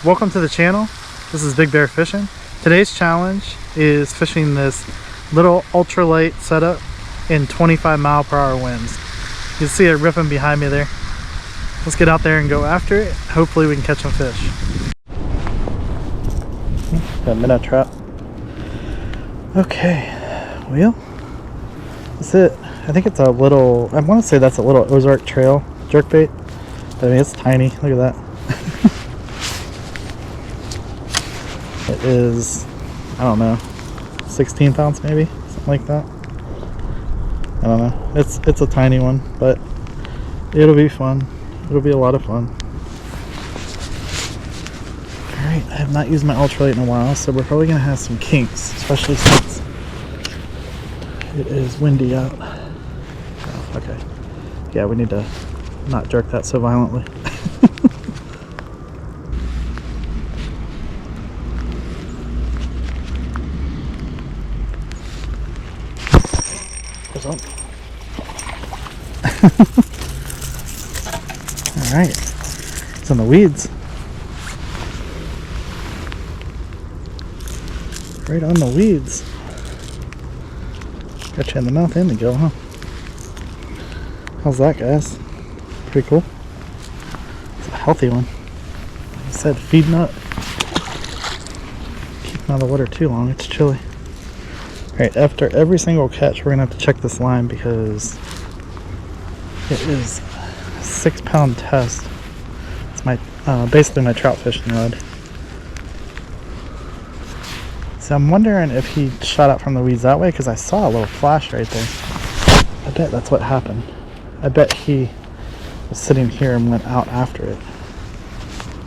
Welcome to the channel. This is Big Bear Fishing. Today's challenge is fishing this little ultralight setup in 25-mile-per-hour winds. You can see it ripping behind me there. Let's get out there and go after it. Hopefully we can catch some fish. Got a minnow trap. Okay, well, that's it. I think it's a little, I want to say that's a little Ozark Trail jerkbait. I mean, it's tiny. Look at that. It is, I don't know, 16th ounce maybe, something like that. I don't know. It's a tiny one, but it'll be fun. It'll be a lot of fun. Alright, I have not used my ultralight in a while, so we're probably going to have some kinks, especially since it is windy out. Oh, okay. Yeah, we need to not jerk that so violently. Alright, it's in the weeds. Right on the weeds. Got you in the mouth and the gill, huh? How's that, guys? Pretty cool. It's a healthy one. Like I said, feed nut. Keep them out of the water too long, it's chilly. Alright, after every single catch, we're going to have to check this line because it is a 6-pound test. It's my basically my trout fishing rod. So I'm wondering if he shot out from the weeds that way because I saw a little flash right there. I bet that's what happened. I bet he was sitting here and went out after it.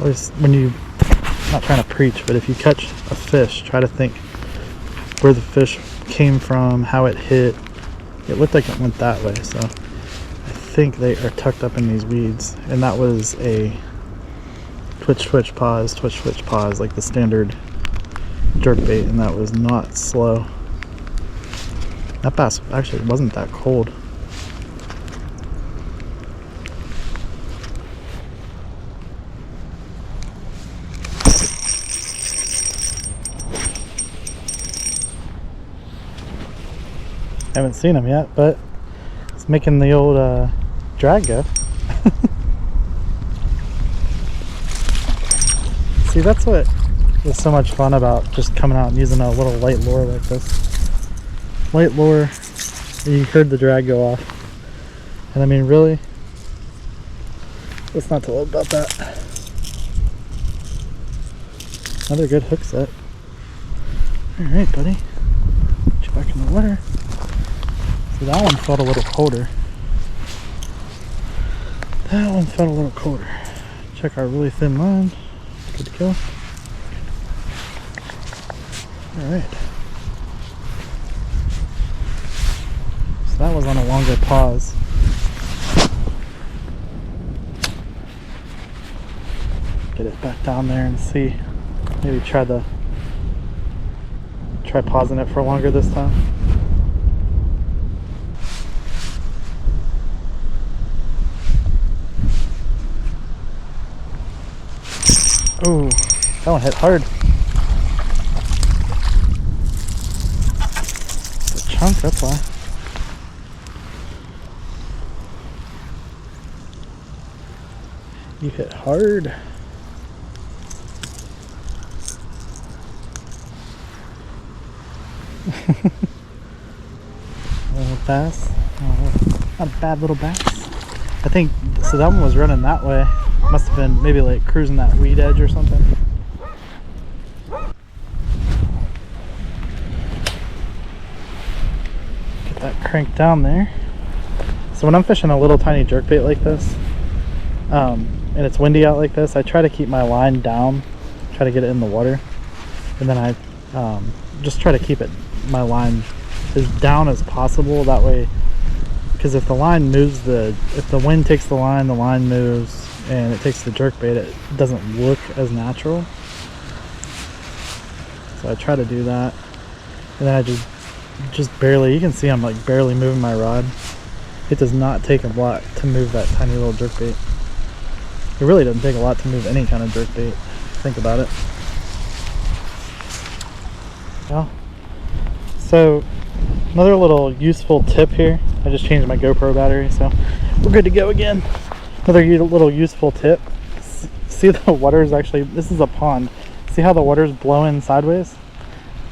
Always, when you, I'm not trying to preach, but if you catch a fish, try to think where the fish came from, how it hit. It looked like it went that way, so I think they are tucked up in these weeds. And that was a twitch, twitch, pause, like the standard jerkbait, and that was not slow. That bass actually wasn't that cold. I haven't seen him yet, but it's making the old drag go. See, that's what is so much fun about just coming out and using a little light lure like this. Light lure, you heard the drag go off. And I mean, really, what's not to love about that? Another good hook set. Alright, buddy. Get you back in the water. So that one felt a little colder. That one felt a little colder. Check our really thin line. Good to go. Alright. So that was on a longer pause. Get it back down there and see. Maybe try pausing it for longer this time. Oh, that one hit hard. It's a chunk, that's why. You hit hard. A little bass. Oh, not a bad little bass. I think, so that one was running that way. Must have been maybe like cruising that weed edge or something. Get that cranked down there. So when I'm fishing a little tiny jerkbait like this, and it's windy out like this, I try to keep my line down, try to get it in the water, and then I just try to keep my line as down as possible. That way, because if the line moves, if the wind takes the line moves, and it takes the jerkbait, it doesn't look as natural. So I try to do that, and then I just barely, you can see I'm like barely moving my rod. It does not take a lot to move that tiny little jerkbait. It really doesn't take a lot to move any kind of jerkbait. think about it. Yeah. So another little useful tip here. I just changed my GoPro battery, so we're good to go again. Another little useful tip. See, the water is actually, this is a pond. See how the water's blowing sideways?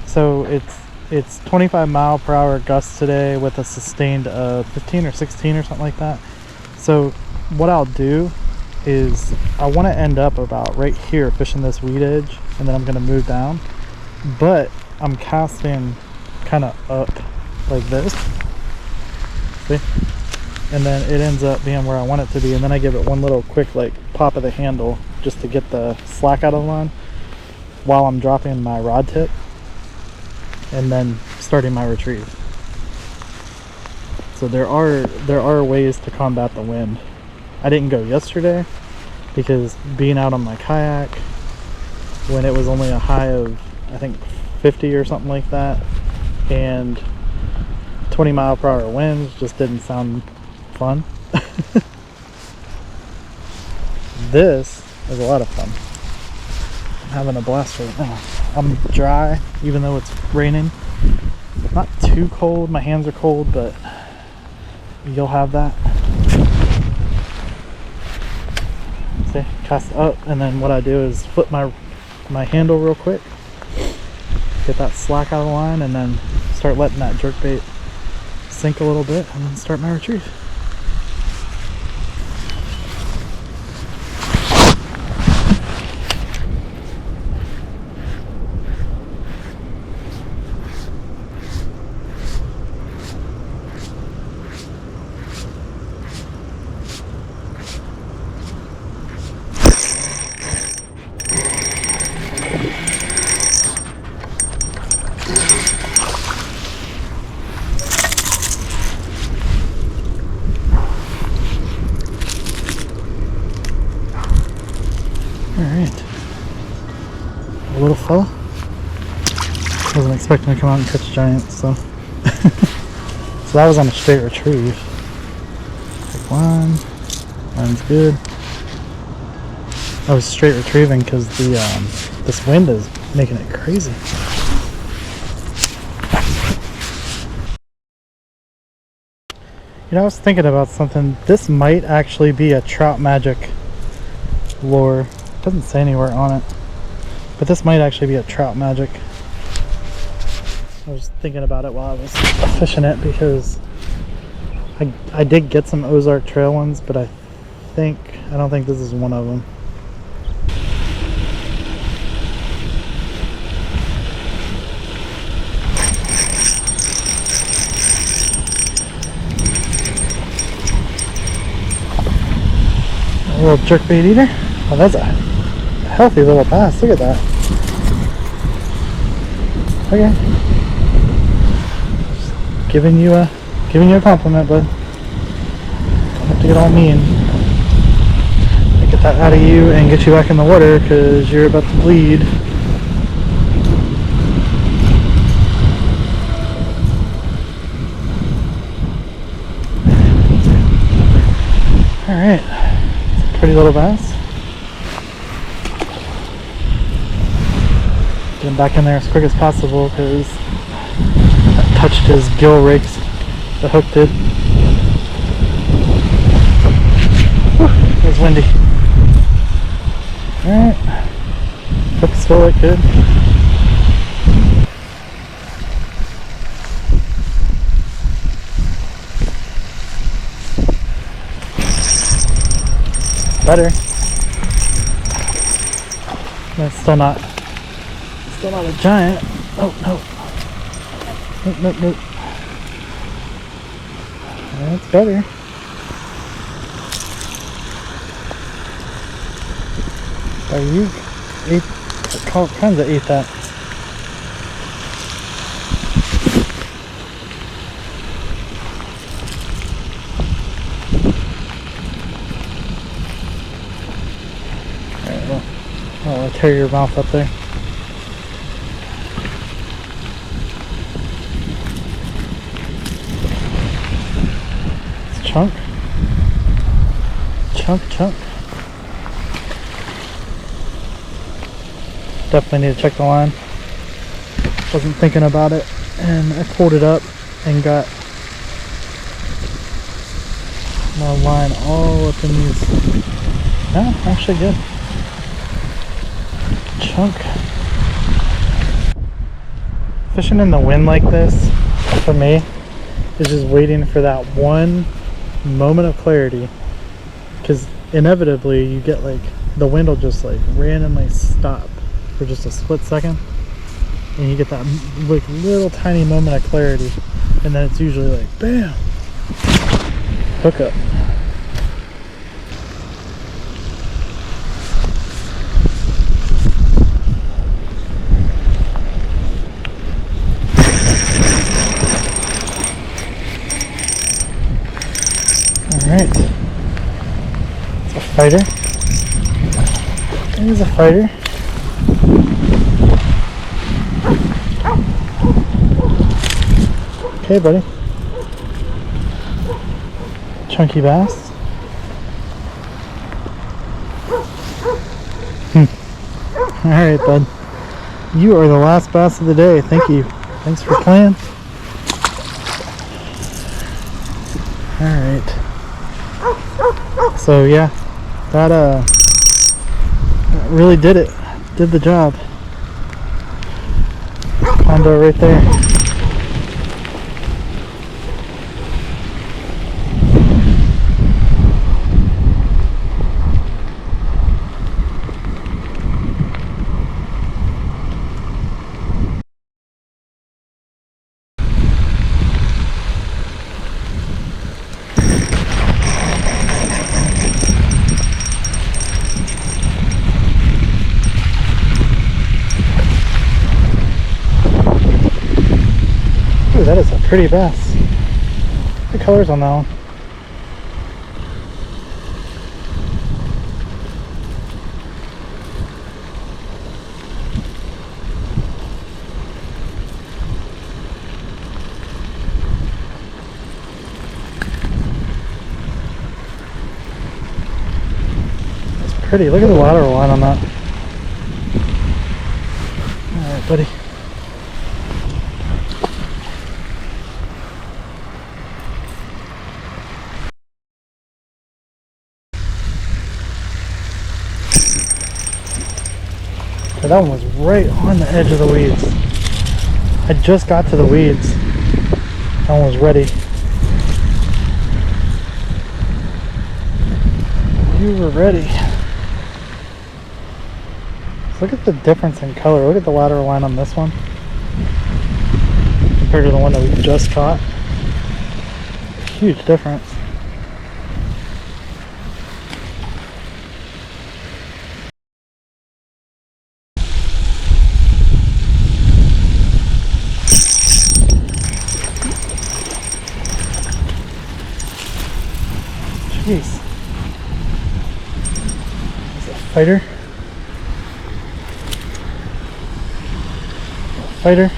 So it's 25-mile-per-hour gusts today with a sustained 15 or 16 or something like that. So what I'll do is I want to end up about right here fishing this weed edge, and then I'm going to move down, but I'm casting kind of up like this, see, and then it ends up being where I want it to be, and then I give it one little quick like pop of the handle just to get the slack out of the line while I'm dropping my rod tip and then starting my retrieve. So there are ways to combat the wind. I didn't go yesterday because being out on my kayak when it was only a high of I think 50 or something like that, and 20-mile-per-hour winds just didn't sound fun. This is a lot of fun. I'm having a blast right now. I'm dry even though it's raining. Not too cold, my hands are cold, but you'll have that. See, cast up, and then what I do is flip my handle real quick, get that slack out of the line, and then start letting that jerkbait sink a little bit, and then start my retrieve. Alright, a little fella. Wasn't expecting to come out and catch giants, so so that was on a straight retrieve. Big line, line's good. I was straight retrieving because the this wind is making it crazy. You know, I was thinking about something. This might actually be a Trout Magic lure. It doesn't say anywhere on it, but this might actually be a Trout Magic. I was thinking about it while I was fishing it because I did get some Ozark Trail ones, but I don't think this is one of them. A little jerkbait eater. Oh, that's a healthy little bass. Look at that. Okay. Just giving you a compliment, bud. Don't have to get all mean. Get that out of you and get you back in the water because you're about to bleed. Alright. Pretty little bass. Get him back in there as quick as possible because that touched his gill rakes. The hook did. Whew, it was windy. Alright. Hook still look good. Better. That's still not a giant. Oh no. Nope. That's better. Oh, you ate all kinds of ate that. Alright, well, I'll tear your mouth up there. Chunk. Definitely need to check the line. Wasn't thinking about it, and I pulled it up and got my line all up in these. No, actually good. Chunk. Fishing in the wind like this, for me, is just waiting for that one moment of clarity, because inevitably you get like the wind will just like randomly stop for just a split second, and you get that like little tiny moment of clarity, and then it's usually like bam, hook up. Alright, it's a fighter. It is a fighter. Okay, buddy. Chunky bass. Alright, bud. You are the last bass of the day. Thank you. Thanks for playing. Alright. So yeah, that really did it. Did the job. Condo right there. Ooh, that is a pretty bass. The colors on that one. That's pretty. Look at the lateral line on that. Alright, buddy. That one was right on the edge of the weeds. I just got to the weeds. That one was ready. You were ready. So look at the difference in color. Look at the lateral line on this one compared to the one that we just caught. Huge difference. Jeez. Is it a fighter? Fighter.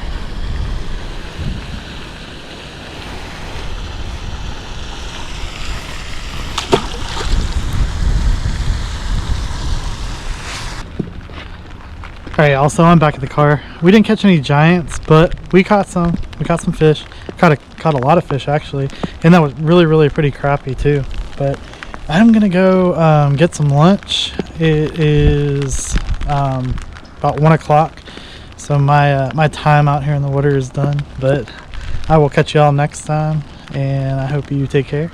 Alright, also I'm back at the car. We didn't catch any giants, but we caught some. We caught some fish. Caught a lot of fish actually, and that was really pretty crappie too. But I'm gonna go get some lunch. It is about 1 o'clock, so my time out here in the water is done. But I will catch y'all next time, and I hope you take care.